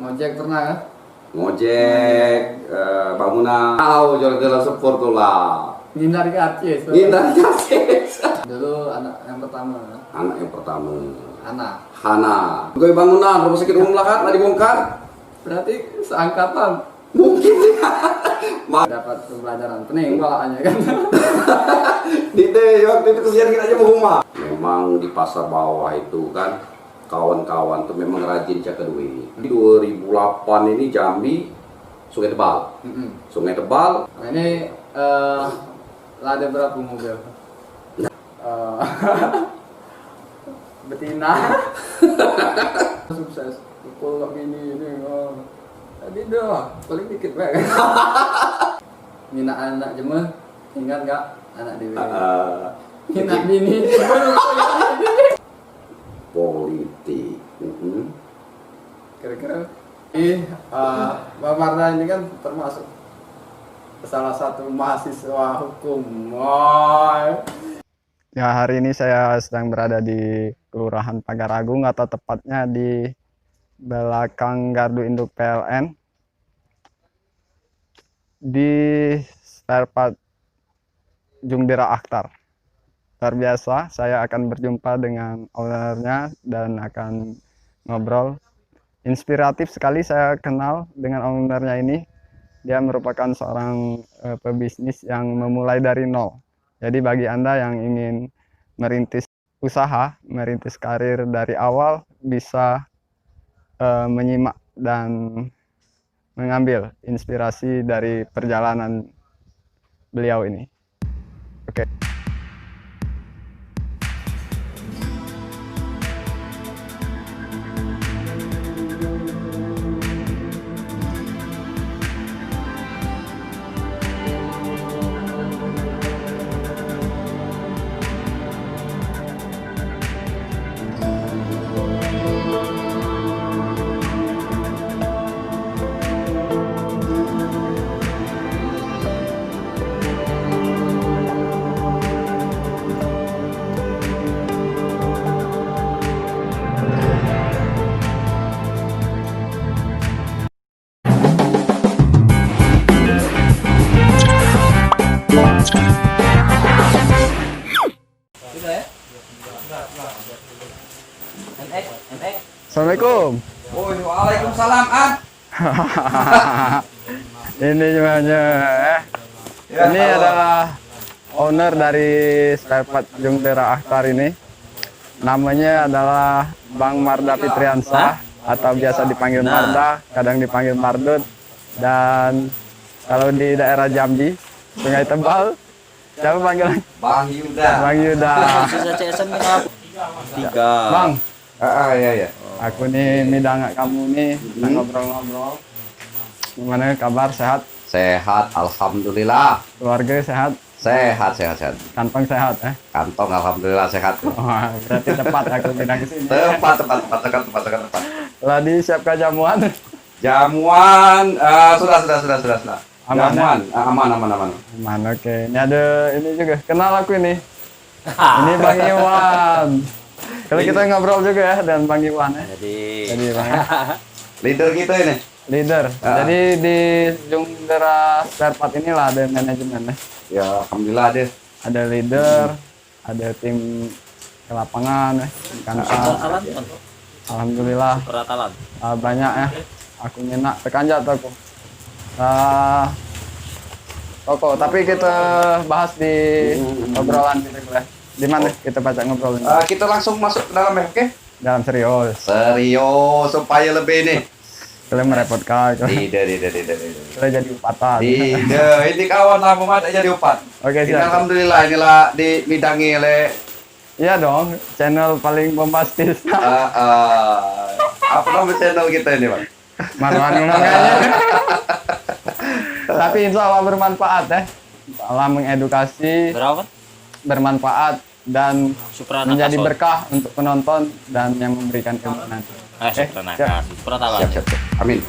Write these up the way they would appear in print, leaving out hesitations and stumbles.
Ngojek pernah kan? Ngojek, bangunan, jual-jual sepur tuh lah. Ngindar karcis. Ngindar karcis. Dulu anak yang pertama. Anak yang pertama. Hana. Gue bangunan, rumah sakit umum lah kan, nggak dibongkar. Berarti seangkatan. Mungkin. Dapat pembelajaran pening balanya kan. Waktu itu kesian kita aja mau rumah. Memang di pasar bawah itu kan kawan-kawan tuh memang rajin jaga duit. Di 2008 ini Jambi Sungai Tebal. Sungai Tebal. Nah, ini ada berapa mobil? Betina. Sukses. Pukul gini ini. Tadi dah paling dikit banget. Mina anak jemeh, ingat nggak anak dewi? Mina bini. Politik. Kira-kira Mbak Marta ini kan termasuk salah satu mahasiswa hukum. Ya, hari ini saya sedang berada di Kelurahan Pagaragung atau tepatnya di belakang Gardu Induk PLN di spare part Jungdera Akhtar. Luar biasa, saya akan berjumpa dengan ownernya dan akan ngobrol. Inspiratif sekali saya kenal dengan ownernya ini. Dia merupakan seorang pebisnis yang memulai dari nol. Jadi bagi Anda yang ingin merintis usaha, merintis karir dari awal, bisa menyimak dan mengambil inspirasi dari perjalanan beliau ini. Oke. Assalamualaikum. Waalaikumsalam, An. Ini semuanya. Ini adalah owner dari spare part Jungdera Akhtar ini. Namanya adalah Bang Marda Fitriansah atau biasa dipanggil Marda, kadang dipanggil Mardut. Dan kalau di daerah Jambi, Sungai Tebal, siapa panggilan? Bang Yuda. Bang Yuda. Bang, Iya. aku nih midang kamu nih, kita ngobrol-ngobrol. Gimana kabar, sehat? Sehat, alhamdulillah. Keluarga sehat? Sehat. Kantong sehat ya? Kantong alhamdulillah sehat. Oh, berarti tepat aku bilang ke sini. Tepat. Telah disiapkan jamuan. Jamuan sudah. Aman, Jamuan aman. Aman, oke. Ini ada ini juga. Kenal aku ini. Ini Bang Iwan. Kalau kita ngobrol juga ya dengan Bang Iwan ya. Jadi Bang ya. Leader kita ini. Leader. Jadi di Jungdera Spare Part inilah ada manajemen ya. Ya alhamdulillah deh. Ada leader, ada tim ke lapangan ya. Kantor. Alhamdulillah. Banyak ya. Aku nyenak tekanjat aku. Toko, tapi kita bahas di obrolan kita boleh. Di mana kita baca ngobrol ini? Kita langsung masuk ke dalam ya, oke? Dalam serius. Serius supaya lebih nih. Kalian merepotkan. Tidak. Kita jadi upatan. Tidak, ini kawan lama banget jadi upat. Oke, Ini siap. alhamdulillah inilah dibidangi oleh Iya dong, channel paling bombastis. apa nama channel kita ini, Bang? Marwan ngomongnya. Tapi insya Allah bermanfaat ya. Insya Allah mengedukasi, bermanfaat dan menjadi berkah untuk penonton dan yang memberikan ilmu nanti. Siap. Amin.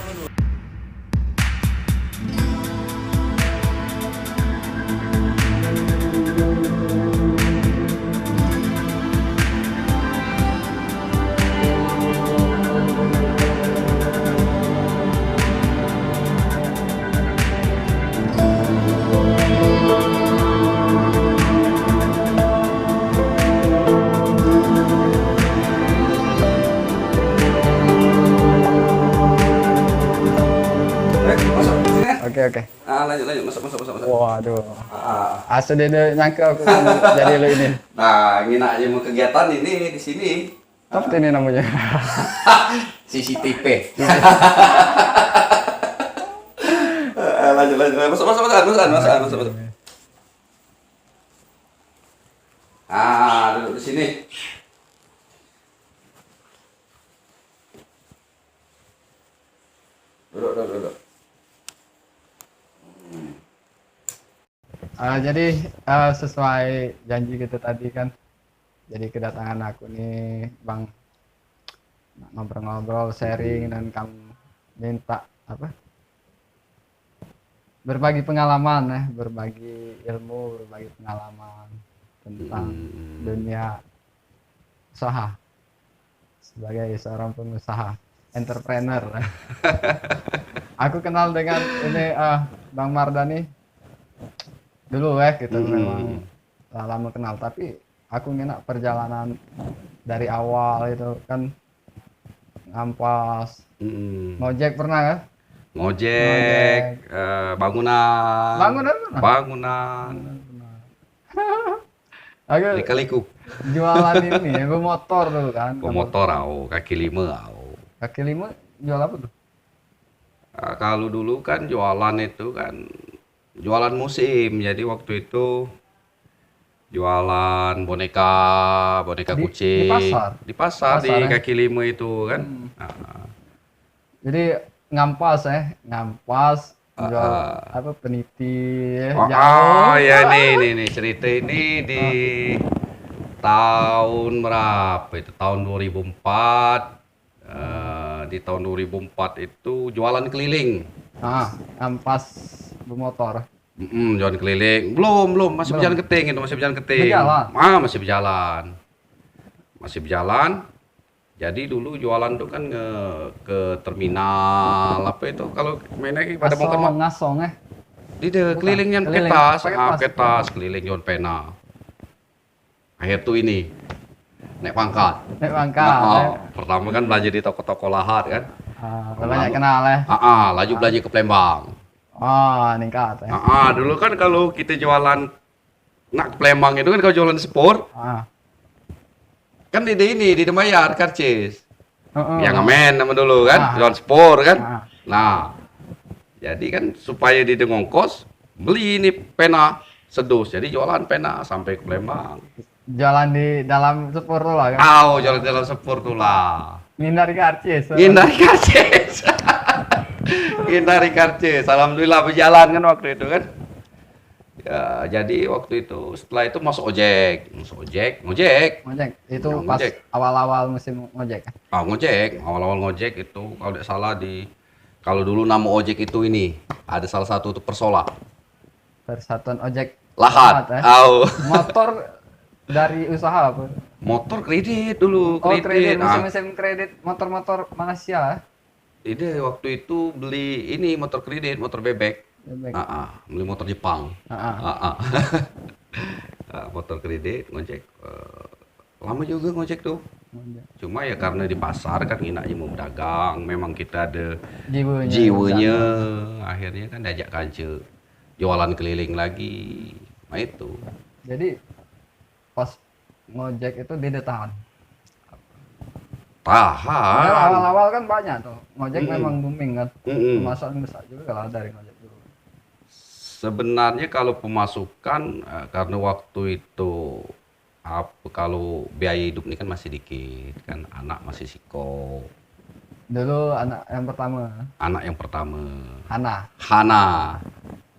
Oke. Lanjut, masuk. Waduh. Ah. Asal dia nyangka aku jadi lo ini. Nah, ini nak aja mau kegiatan ini di sini. Top ini namanya. CCTV. Lanjut. Masuk. Duduk di sini. Duduk. Jadi sesuai janji kita tadi kan, jadi kedatangan aku nih Bang ngobrol-ngobrol, sharing, dan kamu minta apa? Berbagi pengalaman ya, berbagi ilmu, berbagi pengalaman tentang dunia usaha sebagai seorang pengusaha, entrepreneur. Aku kenal dengan ini Bang Mardani dulu kita memang lama kenal, tapi aku ngenak perjalanan dari awal itu kan ngampas, ngojek pernah kan? Ngojek, bangunan. Aku Lika-liku. jualan ini ya, gue motor dulu kan. Motor kaki lima. Kaki lima jual apa tuh? Kalau dulu kan jualan itu kan jualan musim. Jadi waktu itu jualan boneka kucing. Di pasar Di ya? kaki lima itu kan. Jadi ngampas jual apa peniti Ya nih cerita ini di tahun berapa itu? Tahun 2004. Di tahun 2004 itu jualan keliling. ngampas bermotor. Jualan keliling. Belum, masih berjalan keting itu, Berjalan? Masih berjalan. Jadi dulu jualan tuh kan ke terminal apa itu kalau mainnya pada bongkar ngasong di kelilingnya pakai tas, keliling jual pena. Akhir tuh ini naik pangkat. Pertama kan belanja di toko-toko lahat kan. Banyak kenal ya. Laju belanja ke Palembang. Ningkat ya. Dulu kan kalau kita jualan nak ke Palembang itu kan kalau jualan sport. Kan di Demayar karcis. Yang ngamen nama dulu kan, jualan sport kan. Nah, jadi kan supaya di ngongkos beli ini pena sedus. Jadi jualan pena sampai ke Palembang. Jalan di dalam sepur tuh lah kan. Jalan di dalam sepur tuh lah. Ngindari karcis. Ngindari karcis. Alhamdulillah berjalan kan waktu itu kan. Ya, jadi waktu itu setelah itu masuk ojek. Itu pas awal-awal musim ngojek. Awal-awal ngojek itu kalau tidak salah kalau dulu nama ojek itu ini ada salah satu itu Persola. Persatuan Ojek Lahat. Motor dari usaha apa? Motor kredit dulu, kredit. Musim kredit motor-motor Malaysia. Ini waktu itu beli ini motor kredit, motor bebek. Beli motor Jepang. Motor kredit, ngojek. Lama juga ngojek tuh. Cuma ya karena di pasar kan enaknya mau berdagang, memang kita ada jiwanya. Akhirnya kan diajak kanca jualan keliling lagi. Nah itu. Jadi pas ngojek itu dia tahan. Awal-awal kan banyak tuh. Ngojek memang booming kan. Pemasukan besar juga kalau dari ngojek dulu. Sebenarnya kalau pemasukan karena waktu itu kalau biaya hidup ini kan masih dikit kan, anak masih siko. Dulu anak yang pertama. Hana.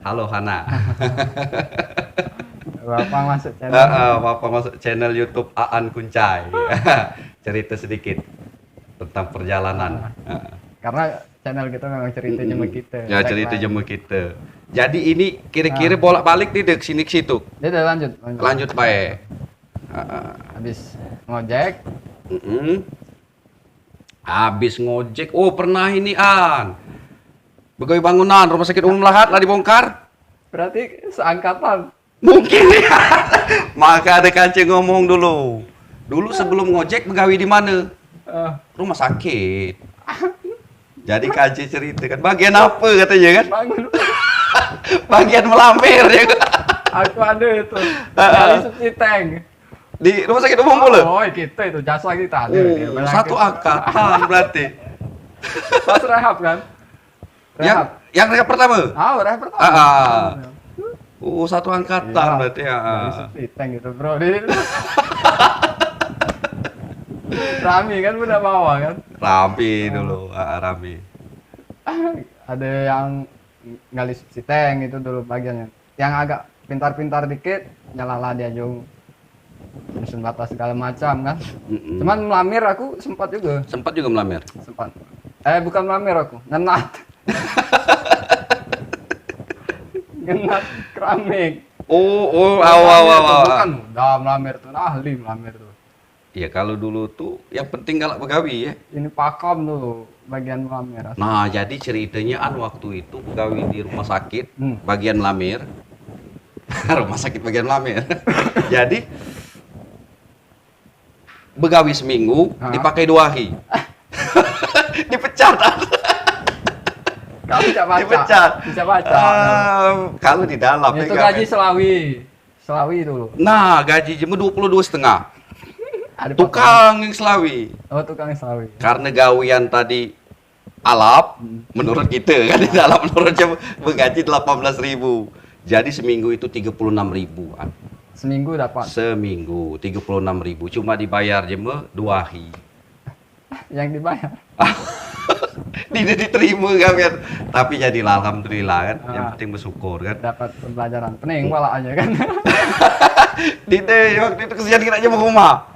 Halo Hana. Bapak masuk channel YouTube Aan Kuncai. Cerita sedikit tentang perjalanan. Karena channel kita memang cerita jemu kita. Ya, cerita jemu kita. Jadi ini kira-kira bolak-balik nih dek sini ke situ. Dia lanjut baik. Habis ngojek. Habis ngojek. Oh, pernah ini pegawai bangunan Rumah Sakit Umum Lahat lah dibongkar. Berarti seangkatan. Mungkin ya. Maka ada kancing ngomong dulu. Dulu sebelum ngojek pegawai di mana? Rumah sakit. Jadi kancing cerita kan bagian apa katanya kan? Bangun. Bagian melamir ya. Aku ada itu. Kali subsiteng. Di rumah sakit umum pula. Oh, kita itu jasa kita ada. Oh, satu angkatan berarti. Pas rehab kan? Yang rehab pertama. Ah, rehab pertama. Satu angkatan Iya, berarti ya. Kali subsiteng gitu, bro. Rami kan udah bawa kan? Rami dulu, Rami. Ada yang gali subsiteng itu dulu bagiannya. Yang agak pintar-pintar dikit, nyalalah dia jung. Mesin batas segala macam kan. Cuman melamir aku sempat juga. Sempat juga melamir. Sempat. Bukan melamir aku, ngenat. Ngenat keramik. Bukan. Bukan, udah melamir tuh, ahli melamir tuh. Iya, kalau dulu tuh yang penting galak begawi ya. Ini pakam tuh bagian melamir. Nah, jadi ceritanya waktu itu begawi di rumah sakit bagian melamir. Rumah sakit bagian melamir. Jadi begawi seminggu dipakai 2 hari. Dipecat. Kamu bisa baca. Dipecat. Bisa baca. Kalau di dalam itu gaji Selawi. Selawi dulu. Nah, gaji jemu 22,5. Ada Tukang yang Selawi. Oh, tukang Selawi. Karena gawian tadi alap, menurut kita kan di dalam menurutnya menggaji 18.000. Jadi seminggu itu 36.000-an. Seminggu dapat. Seminggu 36.000, cuma dibayar jeme 2 hari. Yang dibayar. Tidak diterima kan. Tapi jadilah alhamdulillah kan. Yang penting bersyukur kan. Dapat pembelajaran. Pening pala aja kan. Dide waktu itu kesian kita aja rumah.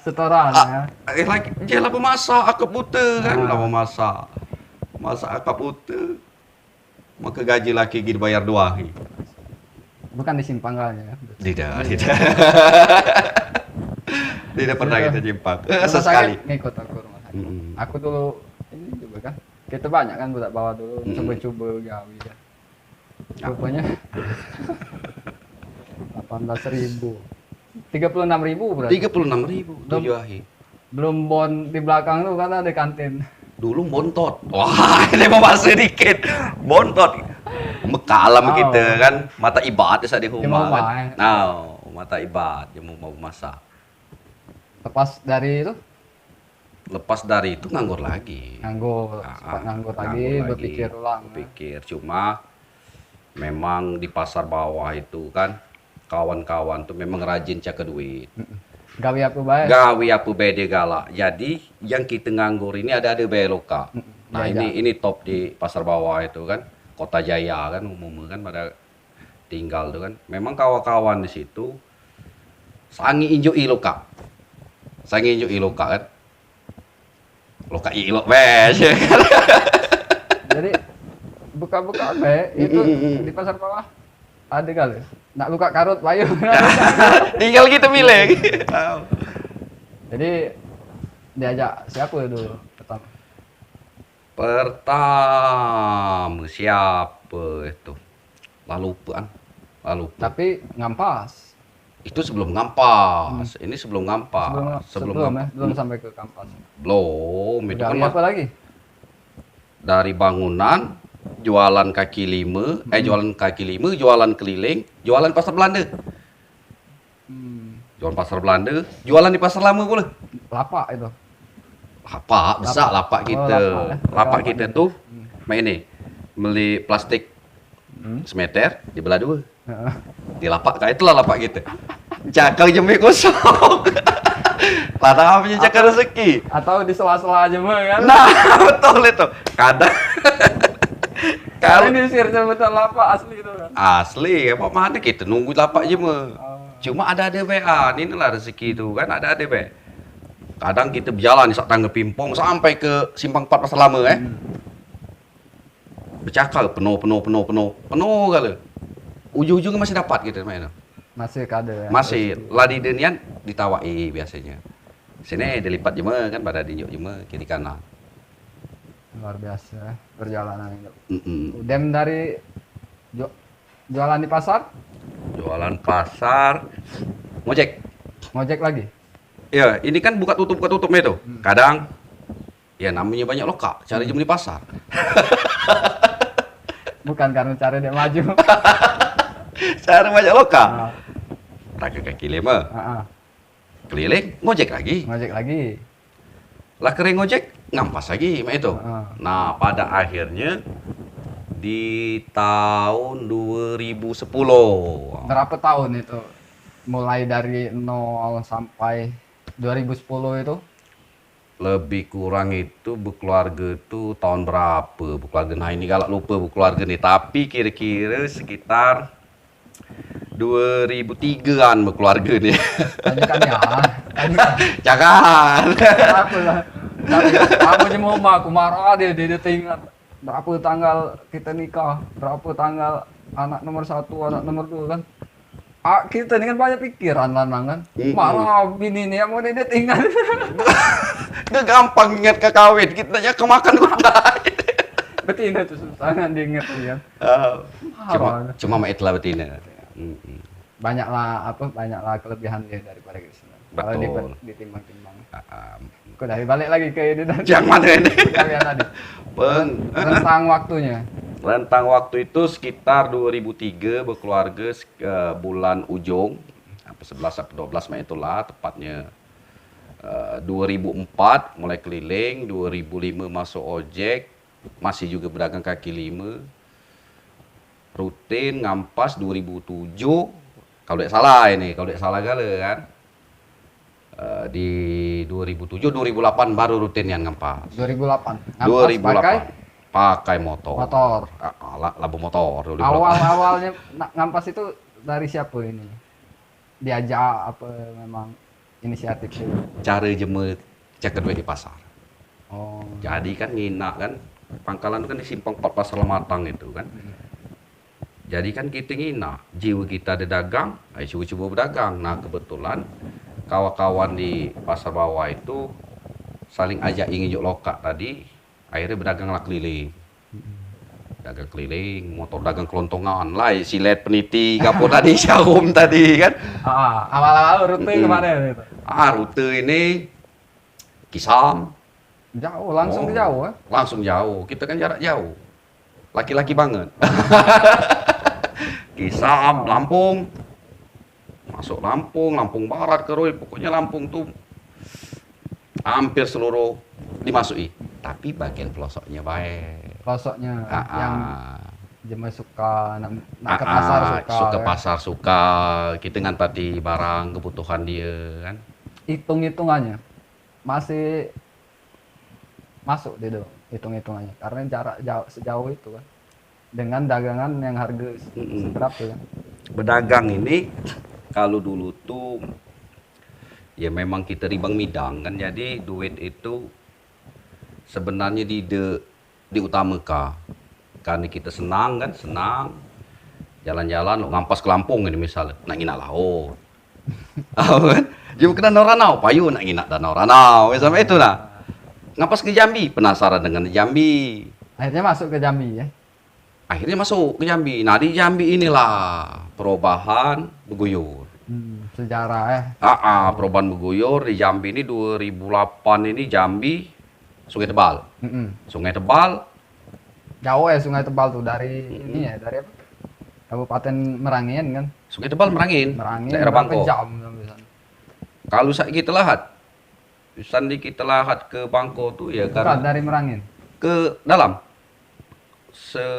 Setoran ya. Lagi dia lah memasak akap buta kan. Lah memasak. Masak akap buta. Maka gaji laki dibayar 2 hari. Bukan di Simpanggalnya. Tidak. Tidak pernah kita jumpa. Sesekali. Ngikut aku rumah sakit. Aku dulu ini juga kan. Kita banyak kan budak bawa dulu coba-coba gawe kan. Rupanya 18.000. 36.000 berarti. 36.000 7 hari. Belum bon di belakang tuh kan ada kantin. Dulu bontot. Wah, ini mau masuk dikit. Bontot. Mekalam kita kan, mata ibad di rumah kan. Nah, mata ibad yang mau masak. Lepas dari itu? Lepas dari itu nganggur lagi. Nganggur lagi, berpikir ulang. Berpikir, cuma memang di pasar bawah itu kan kawan-kawan tuh memang rajin cak duit. Gawi apa bae? Gawi apa bede galak. Jadi yang kita nganggur ini ada beloka. Nah, ini top di pasar bawah itu kan. Kota Jaya kan umumnya kan pada tinggal tuh kan. Memang kawan-kawan di situ sangi injo iloka. Sangi injo iloka kan. Loka ilok bes. Jadi buka-buka be itu di pasar bawah ada kali. Nak buka karut payu. Tinggal gitu milih. Jadi diajak siapa dulu pertama? Pertama siapa itu? Lalu. Tapi ngampas. Itu sebelum ngampas. Ini sebelum ngampas. Belum sampai ke kampas. Belum. Itu kan apa lagi? Dari bangunan, jualan kaki lima, jualan keliling, jualan pasar Belanda. Jualan pasar Belanda, jualan di pasar lama pula. Lapak itu. Besar lapak kita. Lapak kita tuh main nih, beli plastik semeter dibelah 2. Di lapak kayak itulah lapak kita. Cakal jembe kosong. Ladang punya cakal rezeki. Atau di sela-sela aja mah kan. Nah, betul itu. Kadang kalau ini sirnya betul lapak asli itu kan. Asli, apa mana kita nunggu lapak aja mah. Cuma ada DBA, inilah rezeki itu kan ada DB. Kadang kita berjalan di tangga Pimpong sampai ke Simpang 4 Pasar Lama bercakal penuh kali. Ujung-ujungnya masih dapat gitu main. Masih kada ya. Masih ladi denian ditawai biasanya. Sini dilipat jema kan pada dinjuk jema kiri kanan. Luar biasa perjalanan itu. Dem dari jualan di pasar? Jualan pasar. Ngojek lagi. Ya, ini kan buka tutupnya itu. Kadang ya namanya banyak loka, cari jam di pasar. Bukan karena cara dia maju. Cara banyak loka. Ah, Tak kaki lima. ah. Keliling, ngojek lagi. Ngojek lagi. Lah kering ngojek, ngampas lagi mak itu. Ah. Nah, pada akhirnya di tahun 2010. Berapa tahun itu? Mulai dari 0 sampai 2010 itu? Lebih kurang itu berkeluarga itu tahun berapa berkeluarga. Nah, ini galak lupa berkeluarga nih, tapi kira-kira sekitar 2003-an berkeluarga nih. Tanyakan ya. Tanyakan. Jangan. Apa lah. Tapi aku cuma aku marah dia tinggal. Berapa tanggal kita nikah? Berapa tanggal anak nomor 1, anak nomor 2 kan? Ah, kita ini kan banyak pikiran lanang kan. Marah bini ini yang mau dia tinggal. Gak gampang ingat ke kawin, kita aja kemakan udah. Betina tuh susah kan diinget ya. Cuma mak itulah betina. Banyaklah kelebihan dia daripada Krishna. Kalau Betul. ditimbang-timbang. Kok dari balik lagi ke ini dan Yang mana ini? kalian tadi. Rentang waktunya. Rentang waktu itu sekitar 2003 berkeluarga bulan ujung 11 atau 12 Mei itulah tepatnya. 2004 mulai keliling, 2005 masuk ojek, masih juga berdagang kaki lima. Rutin ngampas 2007 kalau tidak salah gale kan. Di 2007 2008 baru rutin yang ngampas. 2008. 2008 pakai motor. Motor. Labu motor 2008. Awalnya ngampas itu dari siapa ini? Diajak apa memang inisiatif itu? Cara jeme cek duit di pasar. Oh. Jadi kan nginak kan pangkalan itu kan di simpang 4 Pasar Lematang itu kan. Jadi kan kita nginak, jiwa kita ada dagang, ayo coba berdagang. Nah kebetulan kawan-kawan di pasar bawah itu saling ajak ingin yuk lokak tadi, akhirnya berdaganglah keliling. Dagang keliling, motor dagang kelontongan lah, silet peniti, kapo tadi, syahum tadi kan. Awal-awal rute kemana itu? Rute ini Kisam. Jauh, langsung ke jauh ya? Langsung jauh, kita kan jarak jauh. Laki-laki banget. Kisam, Lampung. Masuk Lampung, Lampung Barat ke Roy, pokoknya Lampung tuh hampir seluruh dimasuki. Tapi bagian pelosoknya baik. Pelosoknya yang jemaah suka nak ke pasar suka. Suka ya? pasar suka, kita ngantati barang kebutuhan dia kan. Hitung-hitungannya masih masuk deh dong hitung-hitungannya karena jarak sejauh itu kan dengan dagangan yang harga seberapa ya. Berdagang ini kalau dulu tuh ya memang kita ribang midang kan, jadi duit itu sebenarnya diutamakan karena kita senang jalan-jalan ngampas ke Lampung ini misalnya nak nginak laut. Kan dia kena Danau payu nak nginak Danau Ranau sampai itu lah. Ngampas ke Jambi penasaran dengan Jambi. Akhirnya masuk ke Jambi ya. Akhirnya masuk ke Jambi. Nah di Jambi inilah perubahan beguyur. Sejarah ya. Perubahan beguyur di Jambi ini 2008 ini Jambi Sungai Tebal. Sungai Tebal. Jauh ya Sungai Tebal tuh dari ini ya dari apa? Kabupaten Merangin kan. Sungai Tebal Merangin. Daerah Bangko. Jam sampai sana. Kalau saya kita lahat, sandi kita lahat ke Bangko tuh ya kan. Dari Merangin. Ke dalam.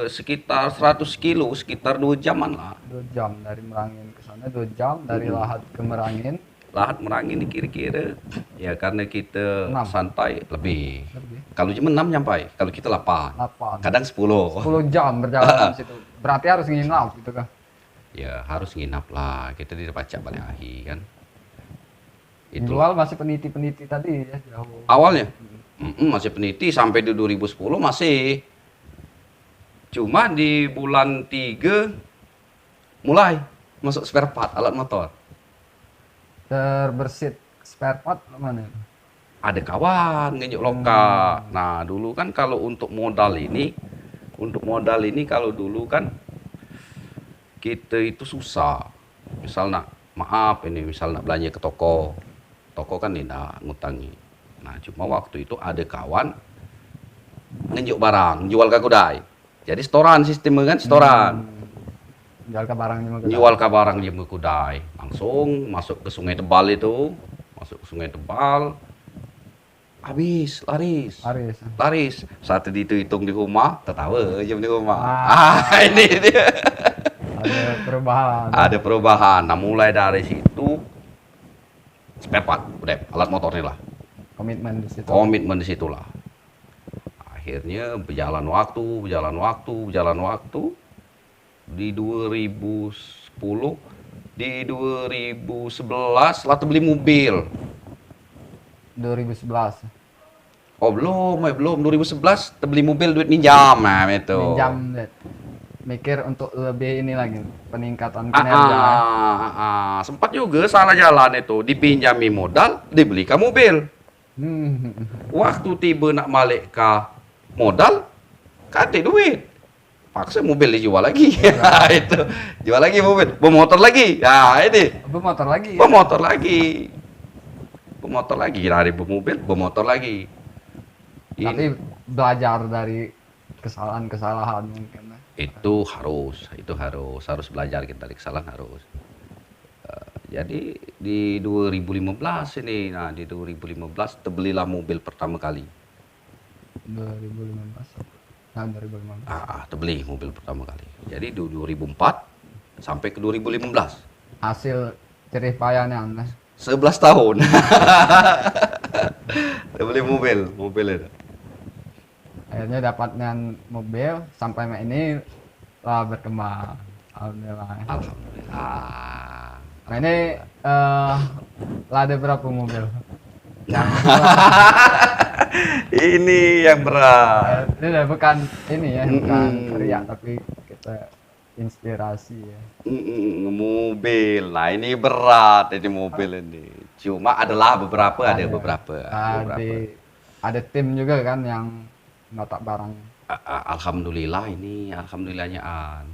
Sekitar 100 kilo, sekitar 2 jaman lah. 2 jam dari Merangin ke sana, 2 jam dari Lahat ke Merangin. Lahat Merangin ini kira-kira ya karena kita 6. santai lebih. Kalau cuma 6 nyampai, kalau kita 8. Kadang 10. 10 jam berjalan di situ. Berarti harus nginap gitu kan. Ya harus nginap lah, kita tidak baca balik ahi kan. Itu. Jual masih peniti-peniti tadi ya jauh. Awalnya masih peniti sampai di 2010 masih. Cuma di bulan 3 mulai masuk spare part alat motor. Terbersit spare part mana? Ada kawan ngejuk loka. Nah dulu kan kalau untuk modal ini kalau dulu kan kita itu susah. Misal misal nak belanja ke toko kan tidak ngutangi. Nah cuma waktu itu ada kawan ngejuk barang, jual ke kedai. Jadi setoran sistemnya kan, setoran. Jual ke barang juga. Jual ke barang dia Kudai. Langsung masuk ke Sungai Tebal itu. Masuk ke Sungai Tebal. Habis, laris. Laris. Saat itu hitung di rumah, tertawa jam di rumah. Ini dia. Ada perubahan. Ada perubahan. Nah, mulai dari situ spare part, udah alat motornya lah. Komitmen di situ. Komitmen di situlah. Akhirnya berjalan waktu. Di 2010, di 2011 lah beli mobil. 2011. Oh belum. 2011 beli mobil duit minjam, nah itu. Minjam, mikir untuk lebih ini lagi peningkatan kinerja. Sempat juga salah jalan itu, dipinjami modal, dibelikan mobil. Waktu tiba nak balik ke modal, kate duit. Paksa mobil dijual lagi. Itu. Jual lagi mobil, bermotor lagi. Nah, ini. Bermotor lagi. Bermotor lagi dari bermobil, bermotor lagi. Tapi belajar dari kesalahan-kesalahan mungkin. Itu harus belajar kita dari kesalahan harus. Jadi di 2015 ini, nah di 2015 terbelilah mobil pertama kali. 2015. Nah, 2015. Terbeli mobil pertama kali. Jadi di 2004 sampai ke 2015. Hasil jerih payahnya Anda. 11 tahun. Terbeli mobil itu. Akhirnya dapatnya mobil sampai ini lah berkembang. Alhamdulillah. Nah ini lah ada berapa mobil? Ini yang berat. Ini udah bukan ini ya, bukan teriak tapi kita inspirasi ya. Mobil, nah ini berat ini mobil ini. Cuma ada beberapa. Ada tim juga kan yang ngotak barang. Alhamdulillahnya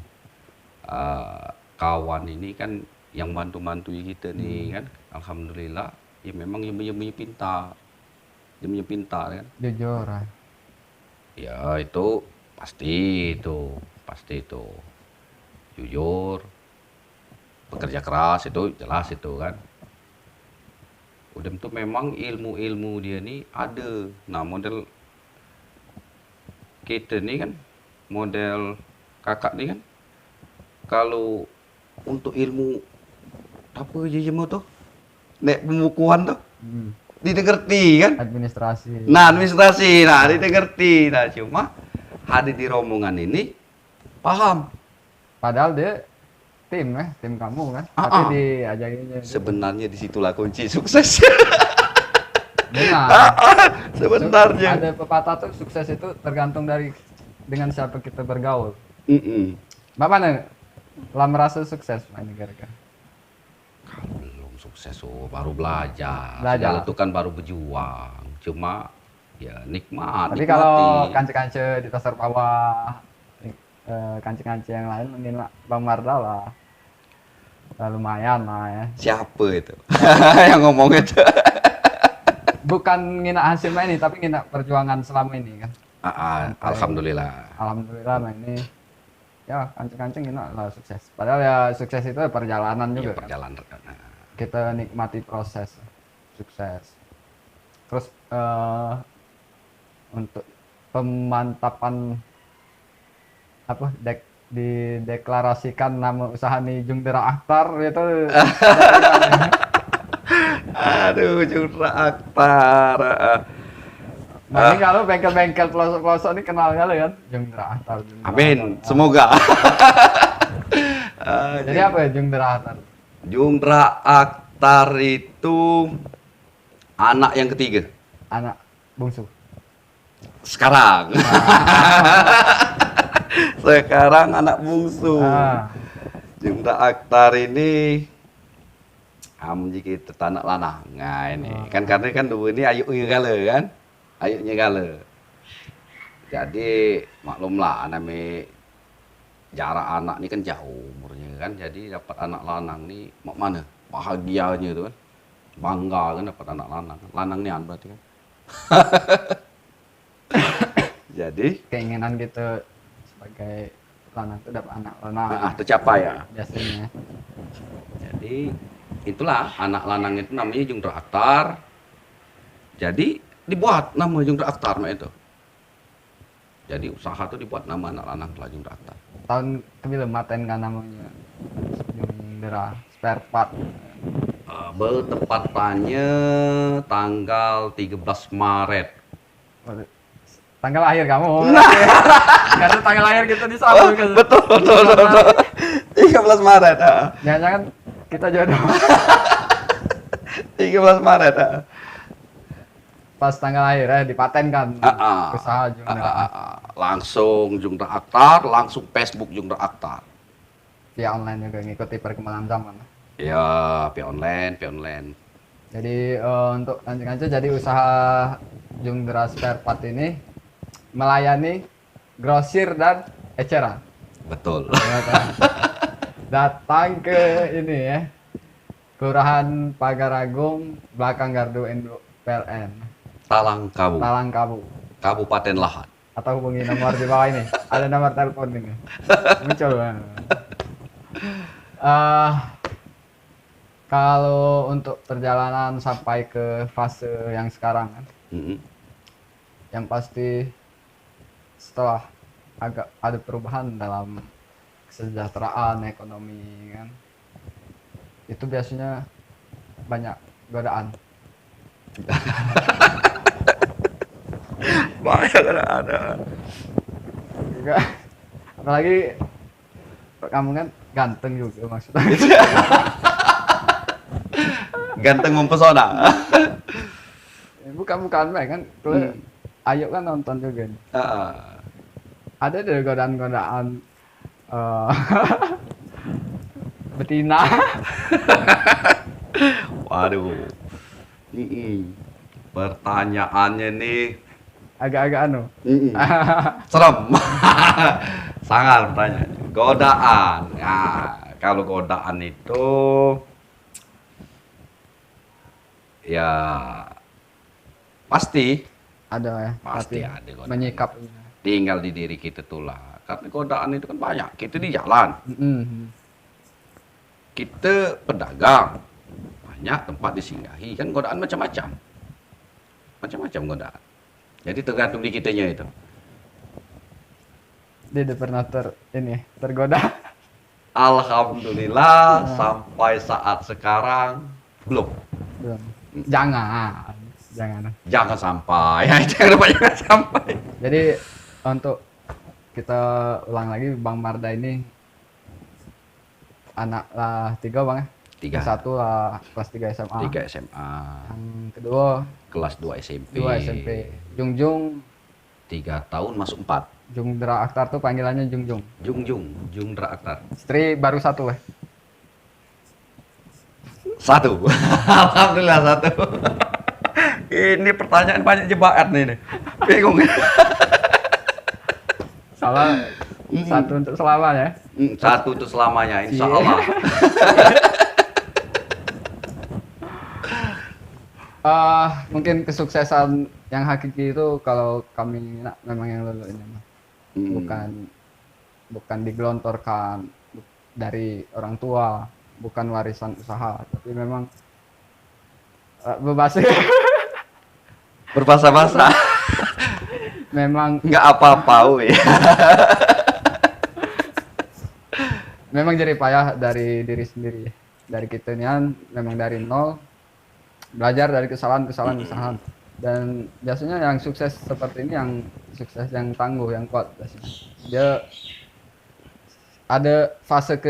kawan ini kan yang bantu kita nih kan, alhamdulillah ya memang yang pintar. Dia punya pintar kan. Jujur. Ya itu pasti itu. Jujur. Bekerja keras itu jelas itu kan. Udah itu memang ilmu dia nih ada. Nah model kita nih kan, model kakak nih kan, kalau untuk ilmu apa aja tuh, nek pembukuan tuh, didengerti kan? Administrasi, didengerti. Nah cuma hadir di rombongan ini paham. Padahal dia tim kamu kan, tapi diajarinnya. Sebenarnya disitulah kunci sukses. Benar. Sebenarnya. Ada pepatah tuh, sukses itu tergantung dengan siapa kita bergaul. Bapak nih, lah merasa sukses ini kira-kira? Kalau belum sukses, baru belajar. Itu kan baru berjuang. Cuma ya nikmat. Tapi kalau kance-kance di pasar bawah, kance-kance yang lain mungkin Bang Marda lah lumayan lah ya. Siapa itu? Yang ngomong itu? Bukan ngina hasilnya ini, tapi ngina perjuangan selama ini kan. Alhamdulillah. Alhamdulillah ini ya kancing-kancing ngina lah sukses. Padahal ya sukses itu perjalanan juga. Perjalanan. Kan? Kita nikmati proses sukses. Terus untuk pemantapan dideklarasikan nama usaha nih Jungdera Akhtar itu. Aduh, Jungdera Akhtar. Nah, ini kalau bengkel-bengkel pelosok-pelosok ini kenal kali kan Jungdera Akhtar. Amin, semoga. Jadi apa ya Jungdera Akhtar? Jungdera Akhtar itu anak yang ketiga. Anak bungsu. Sekarang. Sekarang anak bungsu. Jungdera Akhtar ini jika tertanak lanang. Nah ini kan karena kan dua ini ayuknya gala kan. Ayuknya gala. Jadi maklumlah namanya jarak anak ini kan jauh umurnya kan. Jadi dapat anak lanang nih mana? Bahagianya tuh kan. Bangga kan dapat anak lanang. Lanang nih berarti kan. Jadi keinginan kita sebagai lanang itu dapat anak lanang tercapai ya. biasanya. Jadi itulah anak lanang itu namanya Jungdra Aktar. Jadi dibuat nama Jungdra Aktar itu. Jadi usaha itu dibuat nama anak lanang telah Jungdra Aktar. Tahun kebilang maten kan namanya Jungdra spare part. Bertepatannya tanggal 13 Maret. Tanggal lahir kamu. Karena tanggal lahir kita disambung kan. Betul. 13 Maret. Jangan-jangan kita jodoh. 13 Maret. Pas tanggal lahir dipatenkan usaha Jungdra. Langsung Jungdra Aktar, langsung Facebook Jungdra Aktar. Via online juga ngikuti perkembangan zaman. Ya, via online. Jadi untuk lanjut jadi usaha Jungdra Spare Part ini melayani grosir dan eceran. Betul. Datang ke ini ya, Kelurahan Pagaragung, belakang Gardu Induk PLN. Talangkabu. Kabupaten Lahat. Atau hubungi nomor di bawah ini. Ada nomor telepon ini. Muncul. Kalau untuk perjalanan sampai ke fase yang sekarang kan, yang pasti setelah agak ada perubahan dalam kesejahteraan ekonomi kan, itu biasanya banyak godaan. Banyak ada. Apalagi kamu kan ganteng juga maksudnya. Ganteng mempesona. Bukan kan, ayo kan nonton juga. Ada deh godaan-godaan betina. Waduh. Pertanyaannya nih Agak-agak serem. Sangat pertanyaan. Godaan. Kalau godaan itu ya pasti ada ya. Pasti tapi ada godaan. menyikapinya. Tinggal di diri kita tulah. Karena godaan itu kan banyak. Kita di jalan. Kita pedagang. Banyak tempat disinggahi. Kan godaan macam-macam. Macam-macam godaan. Jadi tergantung di kitanya itu. Dia udah pernah tergoda. Alhamdulillah sampai saat sekarang belum. Jangan. Jangan sampai. Jangan sampai. Jadi untuk kita ulang lagi, Bang Marda ini anak lah 3 Bang ya? 3. Satu lah kelas 3 SMA. 3 SMA. Yang kedua Kelas 2 SMP. 2 SMP. Jungjung 3 tahun masuk 4. Jungdra Aktar tuh panggilannya Jungjung. Jungdra Aktar. Istri baru 1 ya? 1. Alhamdulillah 1. Ini pertanyaan banyak jebakan nih. Bingung. Salah. 1 untuk selamanya. 1 untuk selamanya, insya Allah. Mungkin kesuksesan yang hakiki itu kalau kami memang yang lulu ini bukan digelontorkan dari orang tua, bukan warisan usaha, tapi memang Berbahasa-bahasa. memang Nggak apa-apa, weh. memang jadi payah dari diri sendiri, dari kita nian memang dari nol, belajar dari kesalahan, dan biasanya yang sukses seperti ini, yang sukses yang tangguh, yang kuat biasanya. Dia ada fase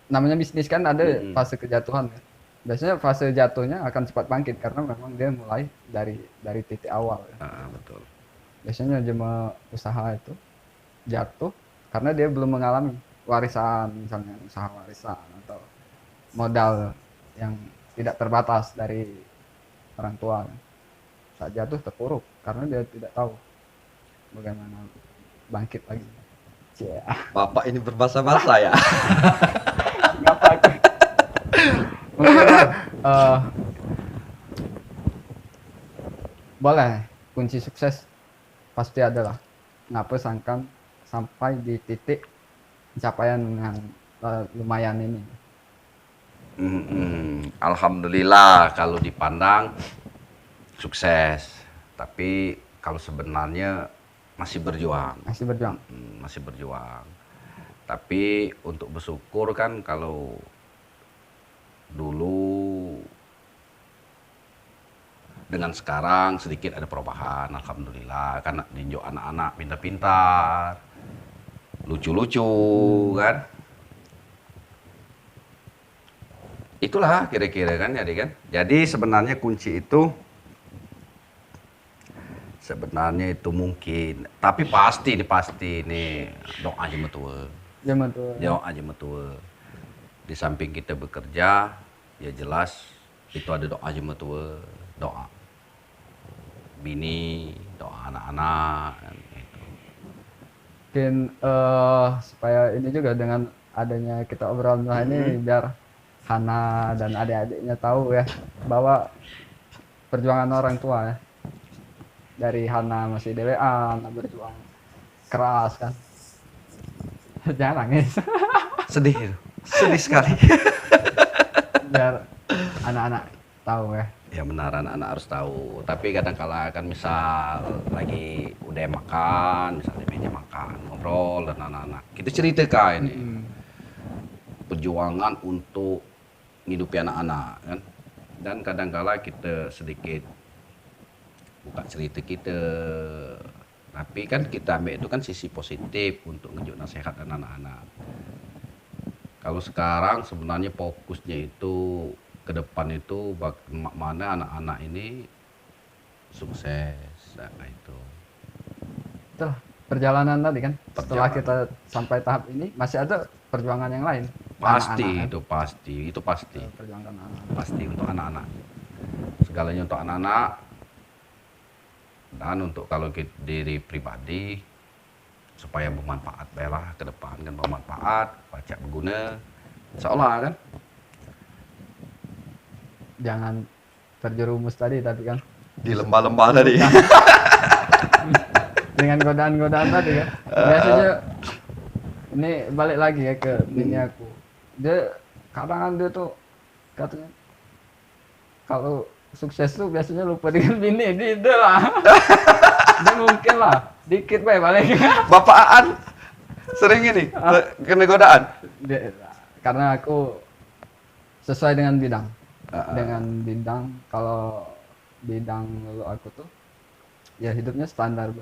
namanya bisnis kan, ada fase kejatuhan ya. Biasanya fase jatuhnya akan cepat bangkit karena memang dia mulai dari titik awal ya. Betul. Biasanya cuma usaha itu jatuh karena dia belum mengalami warisan, misalnya usaha warisan atau modal yang tidak terbatas dari orang tua. Saat jatuh terpuruk karena dia tidak tahu bagaimana bangkit lagi. Bapak ini berbahasa-bahasa ya. Nggak pakai. Boleh kunci sukses pasti adalah ngapa sangkan sampai di titik pencapaian yang lumayan ini. Alhamdulillah kalau dipandang sukses, tapi kalau sebenarnya masih berjuang. Masih berjuang. Tapi untuk bersyukur kan kalau dulu dengan sekarang sedikit ada perubahan, alhamdulillah. Kan ninjau anak-anak pintar-pintar, lucu-lucu kan. Itulah kira-kira kan jadi kan. Jadi sebenarnya kunci itu mungkin, tapi pasti nih doa aja betul. Doa aja betul. Di samping kita bekerja, ya jelas itu ada doa aja betul, doa bini, doa anak-anak gitu. Mungkin supaya ini juga dengan adanya kita obrolan ini biar Hana dan adik-adiknya tahu ya bahwa perjuangan orang tua ya. Dari Hana masih DWA, berjuang keras kan. Jangan nangis. Sedih sekali. Biar anak-anak tahu ya. Ya benar, anak-anak harus tahu. Tapi kadang-kala kan misal lagi udah makan, misalnya meja makan, ngobrol dan anak-anak, kita ceritakan ini perjuangan untuk hidupi anak-anak kan. Dan kadang-kala kita sedikit buka cerita kita, tapi kan kita ambil itu kan sisi positif untuk ngejuk nasihat dan anak-anak. Kalau sekarang sebenarnya fokusnya itu ke depan itu bagaimana anak-anak ini sukses, nah itu. Itulah perjalanan tadi kan. Setelah kita sampai tahap ini masih ada perjuangan yang lain. Pasti Anak-anak, itu pasti. Perjuangan anak-anak. Pasti untuk anak-anak. Segalanya untuk anak-anak. Dan untuk kalau diri pribadi supaya bermanfaat baiklah ke depan kan, bermanfaat, baca berguna. Insyaallah kan. Jangan terjerumus tadi tapi kan Di lembah-lembah tadi. dengan godaan-godaan tadi kan. Biasanya ini balik lagi ya ke bini aku. Dia kadang dia tuh katanya kalau sukses tuh biasanya lupa dengan bini, dia lah. Dia mungkin lah dikit balik. Bapak Aan sering ini kena godaan. Karena aku sesuai dengan bidang. Dengan bidang, kalau bidang lalu aku tuh ya hidupnya standar,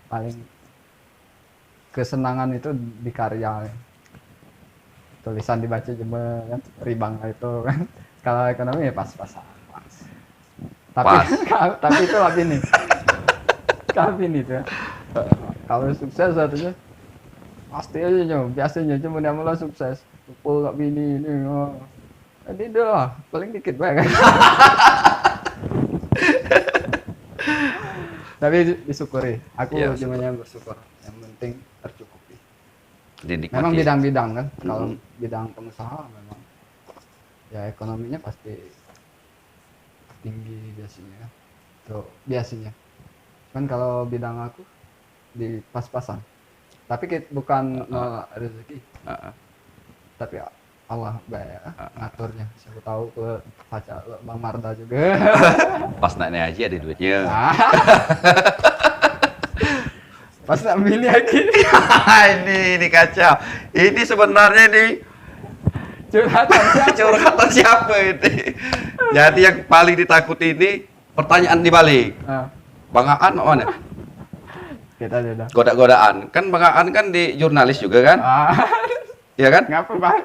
paling kesenangan itu di karya, tulisan dibaca cuma kan, ribang itu kan. Kalau ekonomi ya pas-pasan. Tapi itu lapin nih. Kapin itu ya. Kalau sukses satunya pasti aja biasanya cuma dia mulai sukses. Lupa gak bini ini. Jadi dia lah paling dikit banget. Tapi disyukuri. Aku Ya, cuma bersyukur. Yang penting tercukupi. Dinikmati. Memang bidang-bidang kan. Kalau bidang pengusaha memang ya ekonominya pasti tinggi biasanya kan. Tuh biasanya. Cuman kalau bidang aku di pas-pasan. Tapi bukan nolak rezeki. Tapi Allah baik ngaturnya. Siapa tahu ke pacar Bang Marda juga. Pas naiknya haji ada duitnya. Pas nak milih lagi. ini kacau. Ini sebenarnya nih curhatan siapa ini? Jadi yang paling ditakuti ini pertanyaan dibalik. Bang Aan mana? Kita sudah. Goda-godaan. Kan Bang Aan kan di jurnalis juga kan? Iya kan? Ngapa Bang?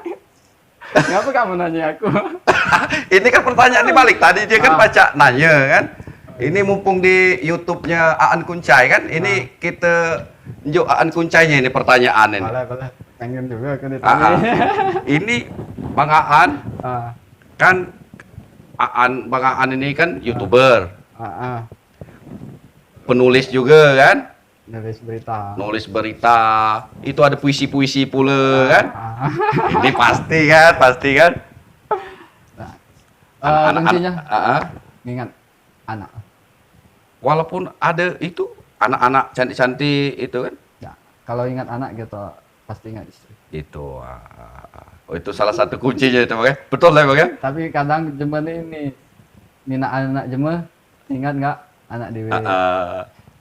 Ngapa kamu nanya aku? Ini kan pertanyaan dibalik. Tadi dia kan baca nanya kan? Ini mumpung di YouTube-nya Aan Kuncai kan? Ini kita tunjuk Aan Kuncainya ini pertanyaan ini. Boleh. Pengen juga kan ditanya. Ini Bang Aan kan Bang Aan ini kan YouTuber. Penulis juga kan? Nulis berita. Itu ada puisi-puisi pula kan? Ini pasti kan? Kuncinya ingat anak. Walaupun ada itu anak-anak cantik-cantik itu kan? Ya, Kalau ingat anak gitu pasti ingat istri. Itu. Oh, itu salah satu kuncinya itu, Bang. Betul lah, Bang. Tapi kadang cuman ini mina anak jemeh ingat nggak anak dewe.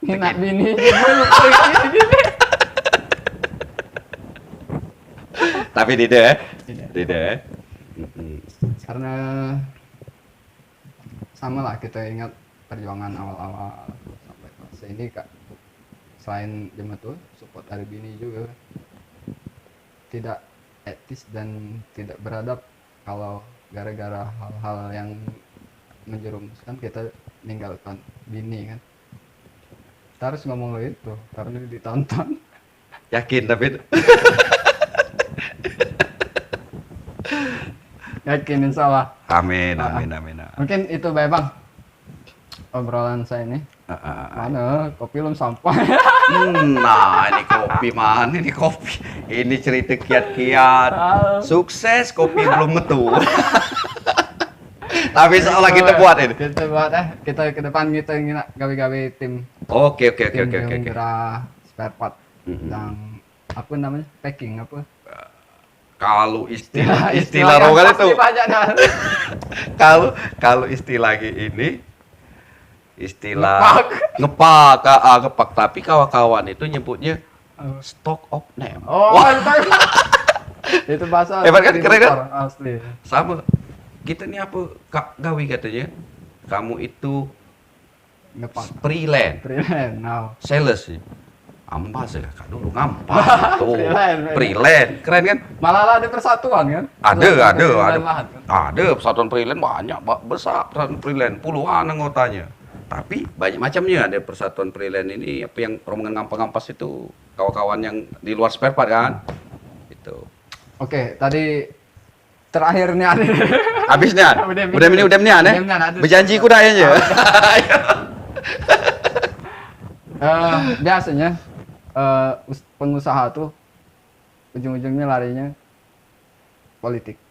Mina bini jemeh lupa gini. Tapi tidak. Karena sama lah kita ingat perjuangan awal-awal sampai fase ini kak. Selain jemeh tuh support dari bini juga tidak etis dan tidak beradab kalau gara-gara hal-hal yang menjerumuskan kita meninggalkan bini kan. Kita harus ngomong itu karena ditonton. Yakin tapi Yakin insya Allah. amin. Mungkin itu baik bang obrolan saya ini. Mana kopi belum sampai. Nah, ini kopi mana ini kopi? Ini cerita kiat-kiat. Sukses kopi belum metu. Tapi seolah kita buat ini. Kita buat kita ke depan kita ingin gawe-gawe tim. Oke. Tim gerak spare part yang apa namanya packing apa? Kalau istilah rogan itu. Kalau istilah ini istilah ngepak, tapi kawan-kawan itu nyebutnya stock of name. Oh, itu bahasa. Hebat kan, keren kan? Asli. Sama. Kita nih apa gawe katanya? Kamu itu Ngepak. freelance, Now. sales sih. Ampas ya, kak dulu ngampas tuh. Freelance, keren kan? Malah ada persatuan kan? Ada persatuan freelance banyak, besar persatuan freelance, puluhan anggotanya. Tapi banyak macamnya ada persatuan freelance ini apa yang rombongan ngampas itu kawan-kawan yang di luar spare part kan? Itu. Oke, tadi terakhirnya ada. Habisnya. Udah ini aneh. Berjanji ku dah ya. Biasanya pengusaha tuh ujung-ujungnya larinya politik.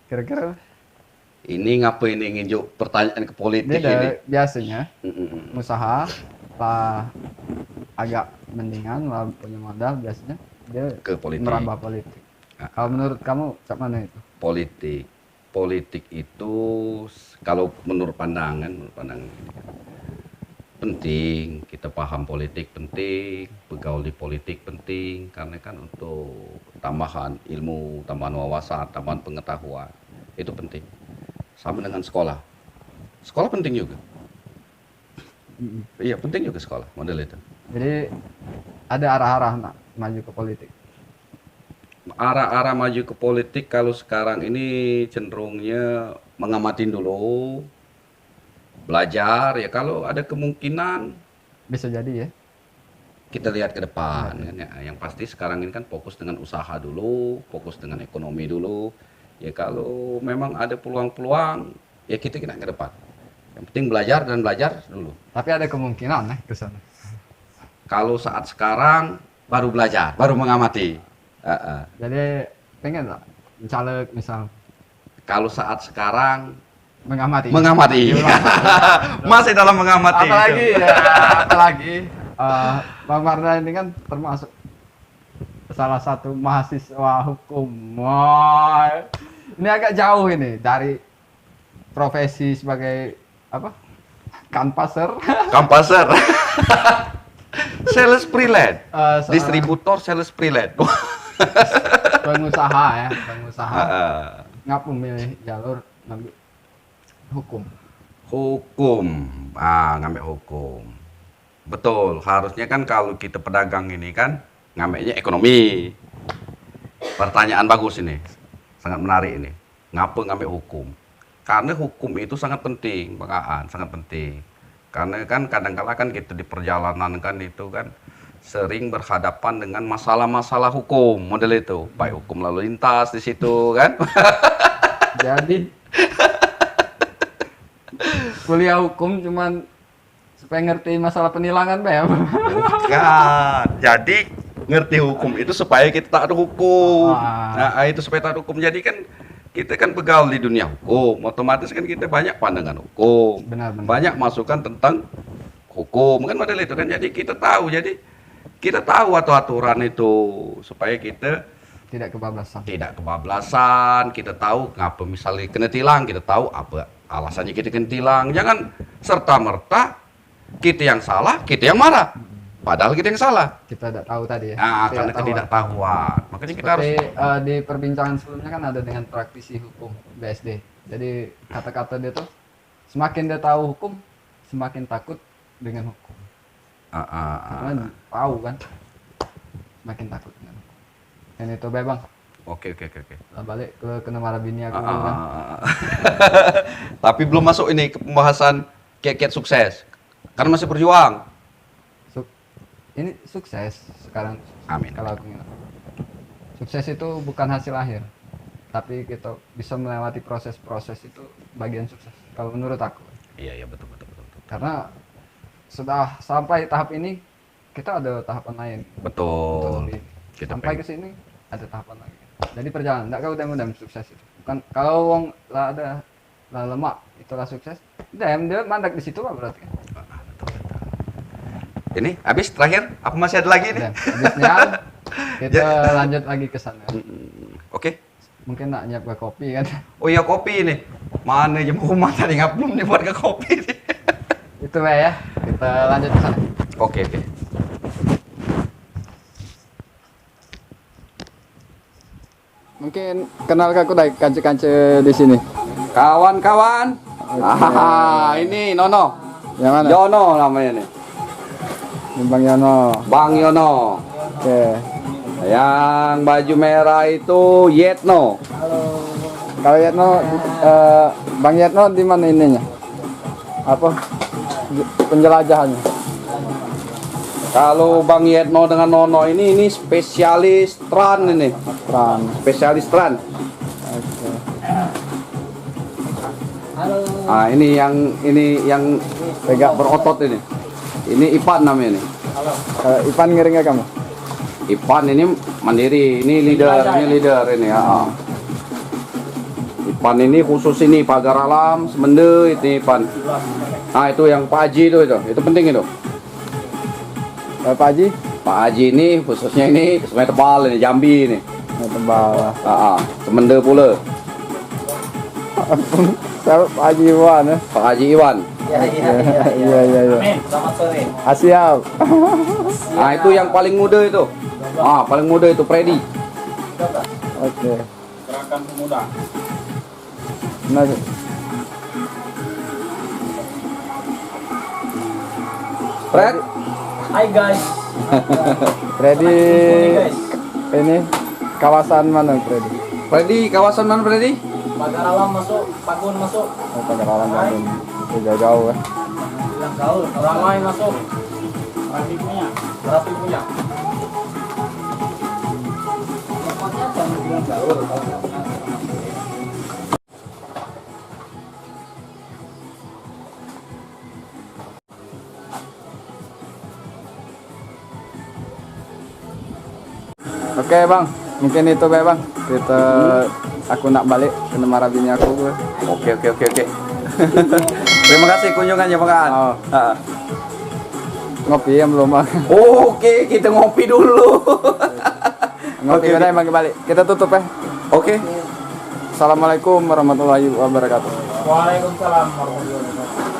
Kira-kira ini ngapain ini nginjuk pertanyaan ke politik dia ini? Biasanya usaha lah agak mendingan lah punya modal biasanya dia Ke politik. merambah politik. Kalau menurut kamu cak mana itu? Politik itu kalau menurut pandangan penting, kita paham politik penting, bergaul di politik penting karena kan untuk tambahan ilmu, tambahan wawasan, tambahan pengetahuan itu penting. Sama dengan sekolah. Sekolah penting juga. Iya, penting juga sekolah, model itu. Jadi ada arah-arah maju ke politik. Arah-arah maju ke politik kalau sekarang ini cenderungnya mengamatin dulu, belajar ya kalau ada kemungkinan Bisa jadi ya. kita lihat ke depan kan ya. Yang pasti sekarang ini kan fokus dengan usaha dulu, fokus dengan ekonomi dulu. Ya kalau memang ada peluang-peluang ya kita ke depan. Yang penting belajar dulu. Tapi ada kemungkinan ke sana. Kalau saat sekarang baru belajar, baru mengamati. Jadi pengen tak caleg misal Kalau saat sekarang mengamati. Masih dalam mengamati. Apalagi Bang Marda ini kan termasuk salah satu mahasiswa hukum. Wah, ini agak jauh ini dari profesi sebagai apa? Kanpaser. Sales freelance. Seorang Distributor sales freelance. pengusaha. Ngapa milih jalur ngambil hukum? Ngambil hukum. Betul, harusnya kan kalau kita pedagang ini kan ngambilnya ekonomi. Pertanyaan bagus ini. Sangat menarik ini. Ngapa ngambil hukum? Karena hukum itu sangat penting, Bang Aan, sangat penting. Karena kan kadang-kala kan kita di perjalanan kan itu kan sering berhadapan dengan masalah-masalah hukum, model itu. Baik hukum lalu lintas di situ kan. Jadi kuliah hukum cuman supaya ngerti masalah penilangan Bang. Bukan. Jadi ngerti hukum itu supaya kita taat hukum. Nah, itu supaya taat hukum. Jadi kan kita kan begaul di dunia hukum, otomatis kan kita banyak pandangan hukum. Benar. Banyak masukan tentang hukum kan model itu kan. Jadi kita tahu aturan itu supaya kita Tidak kebablasan. tidak kebablasan. Kita tahu ngapa misalnya kena tilang, kita tahu apa alasannya kita kena tilang. Jangan serta merta kita yang salah, kita yang marah. Padahal kita yang salah. Kita tidak tahu tadi ya. Nah, Tidak karena tahu. ketidaktahuan. Makanya kita harus Seperti di perbincangan sebelumnya kan ada dengan praktisi hukum BSD. Jadi kata-kata dia tuh semakin dia tahu hukum, semakin takut dengan hukum. Karena tahu kan, semakin takut dengan hukum. Dan itu bang. Oke. Lah balik ke kena marah bini aku dulu kan. Tapi belum masuk ini ke pembahasan kiat-kiat sukses. Karena masih berjuang. Ini sukses sekarang. Amin. Kalau aku bilang. Sukses itu bukan hasil akhir, tapi kita bisa melewati proses-proses itu bagian sukses. Kalau menurut aku. Iya betul. Karena sudah sampai tahap ini, kita ada tahapan lain. Betul. Untuk lebih. Kita Sampai ke sini ada tahapan lagi. Jadi perjalanan, enggak kau dem sukses itu. Bukan kalau wong lah ada lah lemak itulah sukses. Dia mandak di situ lah berarti. Ini habis terakhir apa masih ada lagi nih? Habisnya kita lanjut lagi ke sana. Oke. Mungkin nak nyiap ke kopi kan. Oh iya kopi ini. Mana jam rumah tadi nggak belum dibuat ke kopi nih. Itu ya. Kita lanjut ke sana. Oke. Mungkin kenal aku dari kance-kance di sini. Kawan-kawan. Ini Nono. Yang mana? Yono namanya nih. Bang Yono. Bang Yono. Oke. Yang baju merah itu Yetno. Kalau Yatno, Bang Yatno di mana ininya? Apa penjelajahannya? Kalau Bang Yetno dengan Nono ini spesialis tran ini. Tran. Spesialis tran. Oke. Ah ini yang tegak berotot ini. Ini Ipan namanya nih. Ipan ngiring nggak kamu? Ipan ini mandiri, ini leader ini ya. Ipan ini khusus ini pagar alam, semende itu Ipan. Nah itu yang Pak Haji itu penting itu. Pak Haji? Pak Haji ini khususnya ini Sungai Tebal ini Jambi ini. Tebal. Semende pula. Saya Pak Haji Iwan ya. Pak Haji Iwan. Iya. Amin, selamat sore. Siap. Nah itu yang paling muda itu. Paling muda itu Freddy. Oke. Gerakan pemuda. Nah, Fred, Hai guys. Freddy guys. ini kawasan mana Freddy? Freddy kawasan mana Freddy? Pagar alam masuk, Pakun masuk. Oh, Pagaralan Bandung. Itu jauh ya. Bilang gaul, orang lain masuk. Rapi punya. Tempatnya jangan bilang gaul kalau nggak pernah. Oke bang, mungkin itu bang. Aku nak balik ke Nemara bini aku gue. Oke. Terima kasih kunjungannya Bang. Oh. Ngopi ya belum bang. Oke, kita ngopi dulu. Ngopi Oke. udah bang balik. Kita tutup ya. Oke. Assalamualaikum warahmatullahi wabarakatuh. Waalaikumsalam warahmatullahi wabarakatuh.